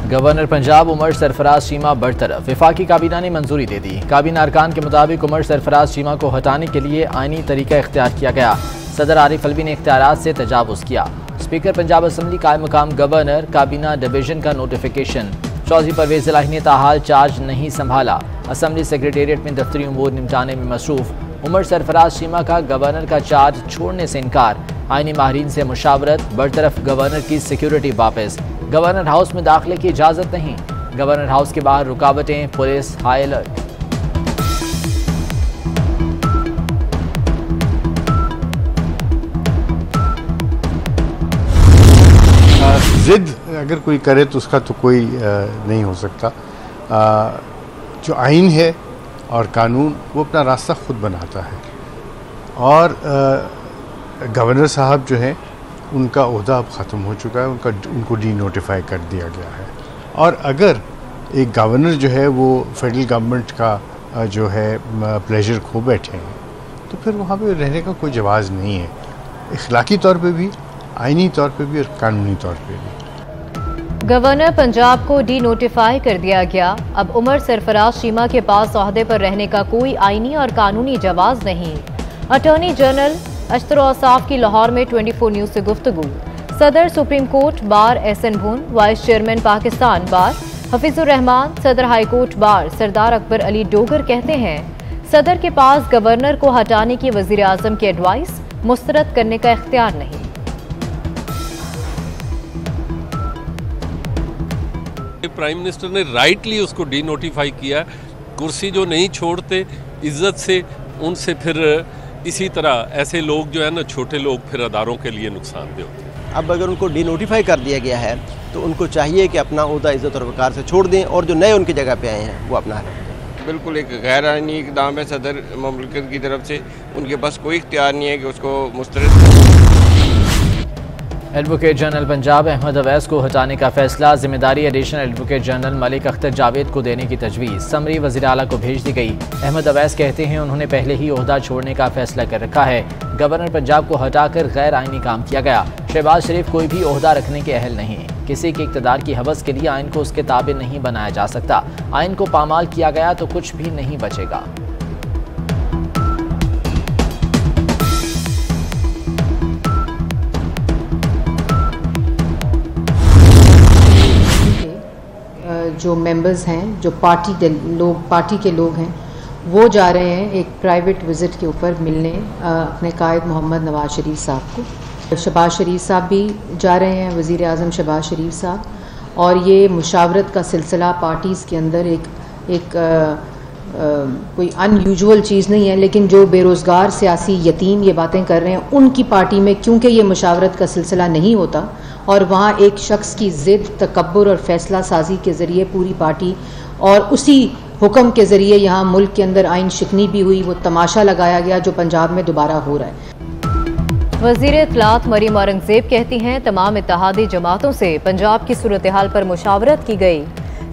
Governor Punjab Umar Sarfaraz Cheema बरतरफ, वफाकी काबीना ने मंजूरी दे दी। काबीना अरकान के मुताबिक उमर सरफराज चीमा को हटाने के लिए आईनी तरीका इख्तियार किया गया। सदर आरिफ अलवी ने इख्तियारात से तजावुज किया। स्पीकर पंजाब असम्बली कायम मकाम गवर्नर काबीना डिवीजन का नोटिफिकेशन। चौधरी परवेज इलाही ने ताहाल चार्ज नहीं संभाला। असम्बली सेक्रेटेरिएट में दफ्तरी उमूर निपटाने में मसरूफ। उमर सरफराज चीमा का गवर्नर का चार्ज छोड़ने से इनकार। आईनी माहिरीन से मुशावरत। बरतरफ गवर्नर की सिक्योरिटी वापस। गवर्नर हाउस में दाखिले की इजाज़त नहीं। गवर्नर हाउस के बाहर रुकावटें, पुलिस हाई अलर्ट। जिद अगर कोई करे तो उसका तो कोई नहीं हो सकता। जो आइन है और कानून वो अपना रास्ता खुद बनाता है और गवर्नर साहब जो हैं उनका ओहदा अब ख़त्म हो चुका है, उनको डी नोटिफाई कर दिया गया है। और अगर एक गवर्नर जो है वो फेडरल गवर्नमेंट का जो है प्लेजर खो बैठे हैं तो फिर वहाँ पे रहने का कोई जवाज़ नहीं है, इखलाकी तौर पे भी, आइनी तौर पे भी और कानूनी तौर पे भी। गवर्नर पंजाब को डी नोटिफाई कर दिया गया। अब उमर सरफराज चीमा के पास ओहदे पर रहने का कोई आइनी और कानूनी जवाज़ नहीं। अटॉर्नी जनरल अशतर औसाफ की लाहौर में 24 न्यूज़ से गुफ्तगू। सदर सुप्रीम कोर्ट बार एहसन भून, वाइस चेयरमैन पाकिस्तान बार हफीजुर रहमान, सदर हाई कोर्ट बार सरदार अकबर अली डोगर कहते हैं सदर के पास गवर्नर को हटाने की वज़ीर आज़म की एडवाइस मुस्तरद करने का इख्तियार नहीं। प्राइम मिनिस्टर ने राइटली उसको डी नोटिफाई किया। कुर्सी जो नहीं छोड़ते इज्जत से, उनसे फिर इसी तरह ऐसे लोग जो है ना, छोटे लोग फिर अदारों के लिए नुकसानदेह होते हैं। अब अगर उनको डी नोटिफाई कर दिया गया है तो उनको चाहिए कि अपना ओहदा इज्जत और वक़ार से छोड़ दें और जो नए उनकी जगह पे आए हैं वो अपना रखें। बिल्कुल एक गैर आईनी इक़दाम है सदर मुमलिकत की तरफ से, उनके पास कोई इख्तियार नहीं है कि उसको मुस्तरद। एडवोकेट जनरल पंजाब अहमद अवैस को हटाने का फैसला, जिम्मेदारी additional advocate general Malik Akhtar Javed को देने की तजवीज़। समरी वज़ीर आला को भेज दी गई। अहमद अवैस कहते हैं उन्होंने पहले ही ओहदा छोड़ने का फैसला कर रखा है। गवर्नर पंजाब को हटाकर गैर आइनी काम किया गया। शहबाज शरीफ कोई भी ओहदा रखने के अहल नहीं। किसी के इक़्तिदार की हवस के लिए आइन को उसके ताबे नहीं बनाया जा सकता। आइन को पामाल किया गया तो कुछ भी नहीं बचेगा। जो मेंबर्स हैं, जो पार्टी के लोग हैं, वो जा रहे हैं एक प्राइवेट विज़िट के ऊपर मिलने अपने कायद मोहम्मद नवाज शरीफ साहब को। शहबाज शरीफ साहब भी जा रहे हैं, वज़ीर आज़म शहबाज शरीफ साहब। और ये मुशावरत का सिलसिला पार्टीज़ के अंदर एक कोई अनयूजुअल चीज़ नहीं है, लेकिन जो बेरोज़गार सियासी यतीम ये बातें कर रहे हैं उनकी पार्टी में क्योंकि ये मुशावरत का सिलसिला नहीं होता और वहाँ एक शख्स की ज़िद, तकब्बुर और फैसला साजी के ज़रिए पूरी पार्टी और उसी हुक्म के ज़रिए यहाँ मुल्क के अंदर आइन शिकनी भी हुई, वो तमाशा लगाया गया जो पंजाब में दोबारा हो रहा है। वज़ीर इत्तलात मरीम औरंगज़ेब कहती हैं तमाम इत्तेहादी जमातों से पंजाब की सूरत हाल पर मुशावरत की गई।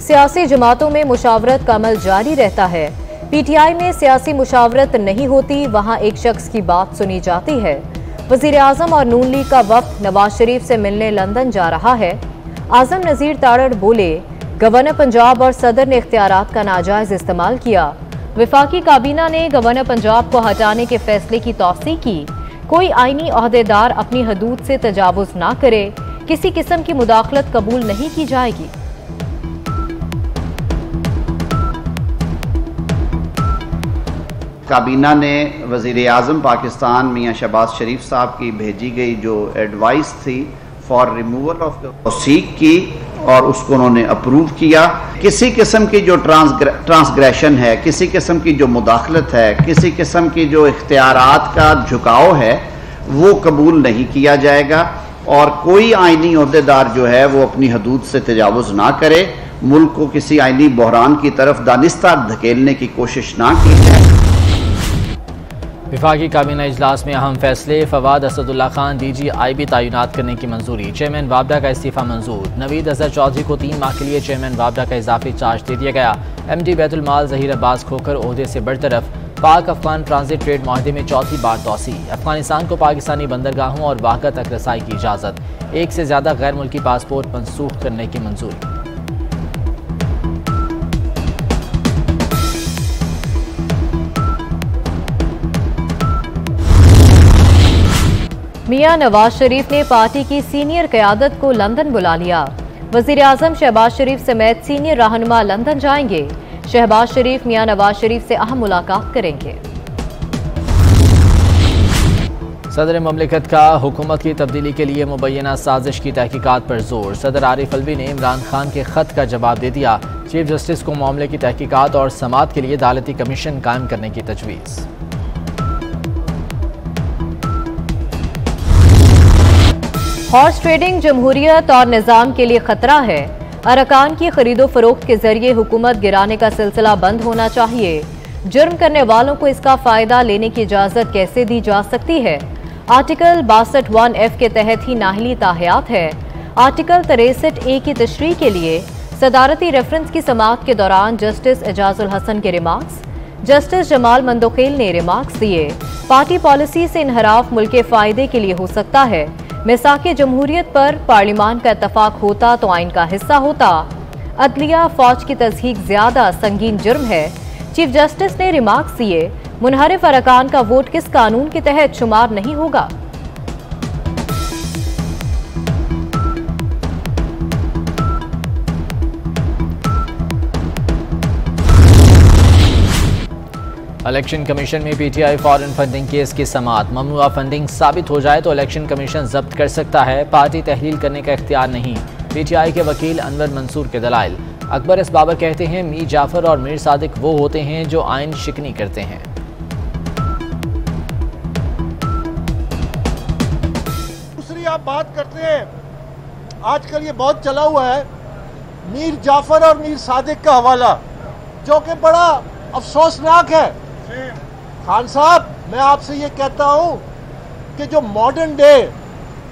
सियासी जमातों में मुशावरत का अमल जारी रहता है। PTI में सियासी मुशावरत नहीं होती, वहाँ एक शख्स की बात सुनी जाती है। वज़ीर आज़म और नून लीग का वफ़द नवाज शरीफ से मिलने लंदन जा रहा है। आज़म नज़ीर तारड़ बोले गवर्नर पंजाब और सदर ने इख्तियारात का नाजायज़ इस्तेमाल किया। वफाकी काबीना ने गवर्नर पंजाब को हटाने के फैसले की तौसीक़ की। कोई आइनी ओहदेदार अपनी हदूद से तजावुज़ ना करे। किसी किस्म की मुदाखलत कबूल नहीं की जाएगी। काबीना ने वज़ीर आज़म पाकिस्तान मियाँ शहबाज शरीफ साहब की भेजी गई जो एडवाइस थी फॉर रिमूवल ऑफ द तौसीक़ की और उसको उन्होंने अप्रूव किया। किसी किस्म की जो ट्रांसग्रेशन है, किसी किस्म की जो मुदाखलत है, किसी किस्म की जो इख्तियारात का झुकाव है वो कबूल नहीं किया जाएगा और कोई आइनी ओहदेदार जो है वो अपनी हदूद से तजावुज़ ना करे, मुल्क को किसी आइनी बहरान की तरफ दानिस्ता धकेलने की कोशिश ना की जाए। वफाकी काबीना इजलास में अहम फैसले। फवाद असदुल्ला खान DG/IB तैनात करने की मंजूरी। चेयरमैन वाबडा का इस्तीफा मंजूर। नवीद अजहर चौधरी को 3 माह के लिए चेयरमैन वाबडा का इजाफी चार्ज दे दिया गया। MD बैतुल माल ज़हीर अब्बास खोखर ओहदे से बरतरफ। पाक अफगान ट्रांजिट ट्रेड माहदे में चौथी बार तोसी। अफगानिस्तान को पाकिस्तानी बंदरगाहों और वाक़ा तक रसाई की इजाज़त। 1 से ज़्यादा गैर मुल्की पासपोर्ट मनसूख करने की मंजूरी। मियां नवाज शरीफ ने पार्टी की सीनियर क़यादत को लंदन बुला लिया। वज़ीर आज़म शहबाज शरीफ समेत सीनियर रहनुमा लंदन जाएंगे। शहबाज शरीफ मियां नवाज शरीफ से अहम मुलाकात करेंगे। सदर ममलिकत का हुकूमत की तब्दीली के लिए मुबैना साजिश की तहकीकात पर जोर। सदर आरिफ अलवी ने इमरान खान के खत का जवाब दे दिया। चीफ जस्टिस को मामले की तहकीकात और समाअत के लिए अदालती कमीशन कायम करने की तजवीज़। हॉर्स ट्रेडिंग जमहूरियत और निज़ाम के लिए खतरा है। अरकान की खरीदो फरोख्त के जरिए हुकूमत गिराने का सिलसिला बंद होना चाहिए। जुर्म करने वालों को इसका फायदा लेने की इजाजत कैसे दी जा सकती है? आर्टिकल 62(1)F के तहत ही नाहली ताहयात है। आर्टिकल 63(A) की तशरीह के लिए सदारती रेफरेंस की समाअत के दौरान जस्टिस एजाजुल हसन के रिमार्क्स। जस्टिस जमाल मंदोखेल ने रिमार्क्स दिए। पार्टी पॉलिसी से इनहराफ मुल्क के फायदे के लिए हो सकता है। मिसाक़े जमहूरियत पर पार्लिमान का इत्तफाक होता तो आइन का हिस्सा होता। अदलिया फौज की तज़हीक ज्यादा संगीन जुर्म है। चीफ जस्टिस ने रिमार्क्स दिए। मुनहरिफ अरकान का वोट किस कानून के तहत शुमार नहीं होगा? इलेक्शन कमीशन में पीटीआई फॉरेन फंडिंग केस की समाअत। ममनुआ फंडिंग साबित हो जाए तो इलेक्शन कमीशन जब्त कर सकता है। पार्टी तहलील करने का इख्तियार नहीं। पीटीआई के वकील अनवर मंसूर के दलाइल। अकबर इस बाबर कहते हैं मीर जाफर और मीर सादिक वो होते हैं जो आइन शिकनी करते हैं। दूसरी आप बात करते हैं, आजकल ये बहुत चला हुआ है मीर जाफर और मीर सादिक का हवाला, जो कि बड़ा अफसोसनाक है। खान साहब, मैं आपसे ये कहता हूं कि जो मॉडर्न डे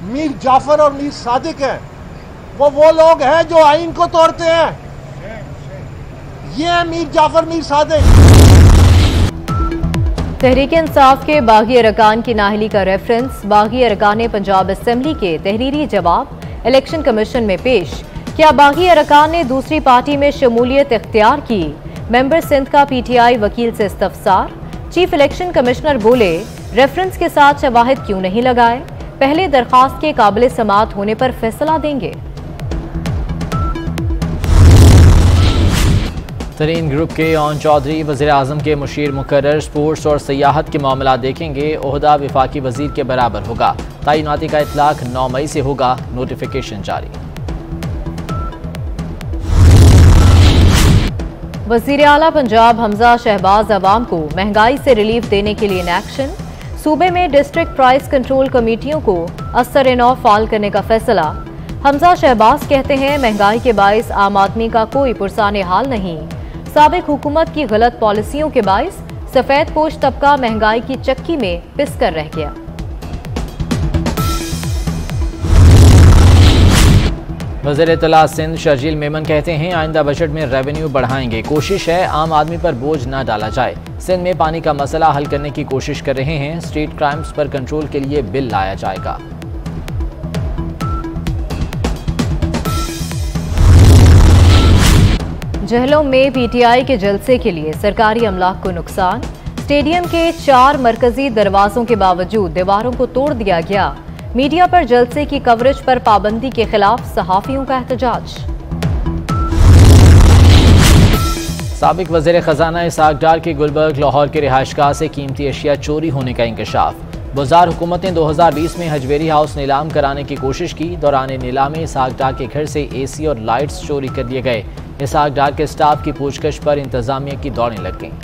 मीर जाफर और मीर सादिक हैं वो लोग हैं जो आइन को तोड़ते हैं। ये है मीर जाफर मीर सादिक। तहरीक इंसाफ के बागी अरकान की नाहली का रेफरेंस बागी अरकान पंजाब असेंबली के तहरीरी जवाब इलेक्शन कमीशन में पेश। क्या बागी अरकान ने दूसरी पार्टी में शमूलियत इख्तियार की? मेंबर सिंध का पीटीआई वकील से इस्तफसार। चीफ इलेक्शन कमिश्नर बोले रेफरेंस के साथ शवाहिद क्यों नहीं लगाए? पहले दरखास्त के काबिल समाअत होने पर फैसला देंगे। तरीन ग्रुप के ओन चौधरी वज़ीर आज़म के मुशीर मुकर्रर। स्पोर्ट्स और सियाहत के मामला देखेंगे। ओहदा विफाकी वज़ीर के बराबर होगा। तैनाती का इतलाक 9 मई से होगा। नोटिफिकेशन जारी। वज़ीर आला पंजाब हमजा शहबाज अवाम को महंगाई से रिलीफ देने के लिए इन एक्शन। सूबे में डिस्ट्रिक्ट प्राइस कंट्रोल कमेटियों को असर-ए-नौ फाल करने का फैसला। हमजा शहबाज कहते हैं महंगाई के बाइस आम आदमी का कोई पुरसाने हाल नहीं। साबिक हुकूमत की गलत पॉलिसियों के बाइस सफेद पोश तबका महंगाई की चक्की में पिस कर रह गया। वज़ीर इत्तला सिंध शर्जील मेमन कहते हैं आइंदा बजट में रेवेन्यू बढ़ाएंगे। कोशिश है आम आदमी पर बोझ न डाला जाए। सिंध में पानी का मसला हल करने की कोशिश कर रहे हैं। स्ट्रीट क्राइम्स पर कंट्रोल के लिए बिल लाया जाएगा। जहलम में पीटीआई के जलसे के लिए सरकारी अमलाक को नुकसान। स्टेडियम के 4 मरकजी दरवाजों के बावजूद दीवारों को तोड़ दिया गया। मीडिया पर जलसे की कवरेज पर पाबंदी के खिलाफ सहाफियों का एहतजाज। साबिक वज़ीर खजाना इसहाक डार की गुलबर्ग लाहौर के रिहायशगाह से कीमती अशिया चोरी होने का इंकशाफ। बुज़दार हुकूमत ने 2020 में हजवेरी हाउस नीलाम कराने की कोशिश की। दौरान नीलामी इसहाक डार के घर से AC और लाइट्स चोरी कर लिए गए। इसहाक डार के स्टाफ की पूछताछ पर इंतजामिया की दौड़ें लग गईं।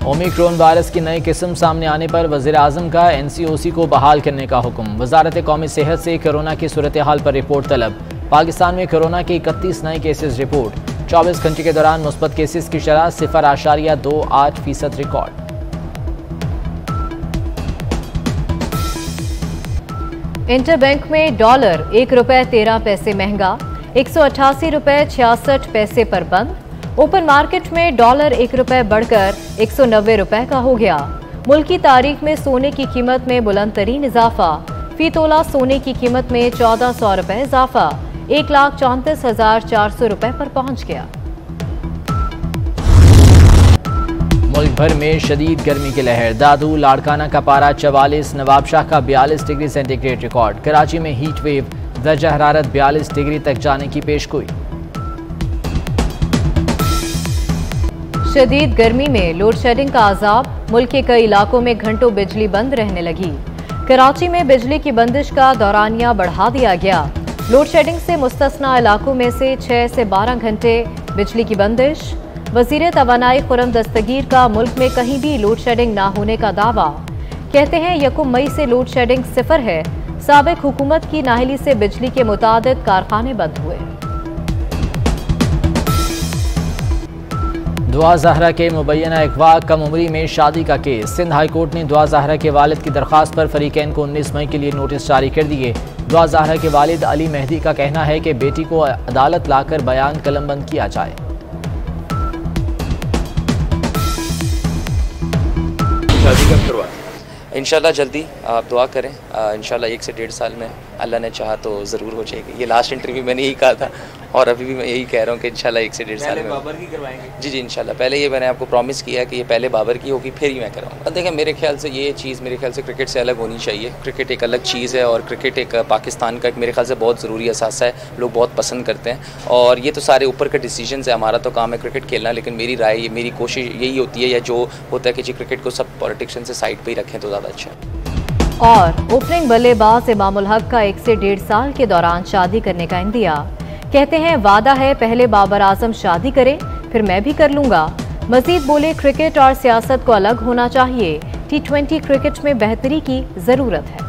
ओमिक्रॉन वायरस की नई किस्म सामने आने पर वज़ीर आज़म का NCOC को बहाल करने का हुक्म। वजारत कौमी सेहत से कोरोना की सूरत हाल पर रिपोर्ट तलब। पाकिस्तान में कोरोना के 31 नए केसेस रिपोर्ट। 24 घंटे के दौरान मुस्बत केसेस की शरह 0.28% रिकॉर्ड। इंटरबैंक में डॉलर ₹1.13 महंगा, 188 रुपये 66 पैसे पर बंद। ओपन मार्केट में डॉलर ₹1 बढ़कर 190 रुपये का हो गया। मुल्क की तारीख में सोने की कीमत में बुलंद तरीन इजाफा। फी तोला सोने की कीमत में 1400 रुपये इजाफा, 1,34,400 रुपये पर पहुंच गया। मुल्क भर में शदीद गर्मी की लहर। दादू लाड़काना का पारा 44, नवाबशाह का 42 डिग्री सेंटीग्रेड रिकॉर्ड। कराची में हीट वेव, दर्जा हरारत 42 डिग्री तक जाने की पेशगोई। शदीद गर्मी में लोड शेडिंग का अजाब, मुल्क के कई इलाकों में घंटों बिजली बंद रहने लगी। कराची में बिजली की बंदिश का दौरानिया बढ़ा दिया गया। लोड शेडिंग से मुस्तस्ना इलाकों में से 6 से 12 घंटे बिजली की बंदिश। वज़ीर तवानाई खुर्रम दस्तगीर का मुल्क में कहीं भी लोड शेडिंग ना होने का दावा। कहते हैं 1 मई से लोड शेडिंग 0 है। साबिक हुकूमत की नाहली से बिजली के मुतादिद कारखाने बंद हुए। दुआ ज़हरा के मुबैना अगवा कम उम्री में शादी का केस। सिंध हाई कोर्ट ने दुआ ज़हरा के वालिद की दरख्वास्त पर फरीकैन को 19 मई के लिए नोटिस जारी कर दिए। दुआ ज़हरा के वालिद अली मेहदी का कहना है कि बेटी को अदालत लाकर बयान कलमबंद किया जाए। शादी कब करवा? इंशाल्लाह जल्दी, आप दुआ करें। इंशाल्लाह 1 से 1.5 साल में अल्लाह ने चाहा तो ज़रूर हो जाएगी। ये लास्ट इंटरव्यू मैंने यही कहा था और अभी भी मैं यही कह रहा हूँ कि इंशाल्लाह 1 से 1.5 साल में बाबर की करवाएंगे। जी इंशाल्लाह। पहले ये मैंने आपको प्रॉमिस किया है कि ये पहले बाबर की होगी, फिर ही मैं कराऊँगा। देखें, मेरे ख्याल से ये चीज़ मेरे ख्याल से क्रिकेट से अलग होनी चाहिए। क्रिकेट एक अलग चीज़ है और क्रिकेट एक पाकिस्तान का एक मेरे ख्याल से बहुत ज़रूरी असासा है। लोग बहुत पसंद करते हैं और ये तो सारे ऊपर के डिसीजन है। हमारा तो काम है क्रिकेट खेलना, लेकिन मेरी राय, मेरी कोशिश यही होती है या जो होता है कि जी क्रिकेट को सब पॉलिटिशियन से साइड पर ही रखें तो ज़्यादा अच्छा है। और ओपनिंग बल्लेबाज इमामुल हक का 1 से 1.5 साल के दौरान शादी करने का इंदिया। कहते हैं वादा है पहले बाबर आजम शादी करें फिर मैं भी कर लूंगा। मजीद बोले क्रिकेट और सियासत को अलग होना चाहिए। T20 क्रिकेट में बेहतरी की जरूरत है।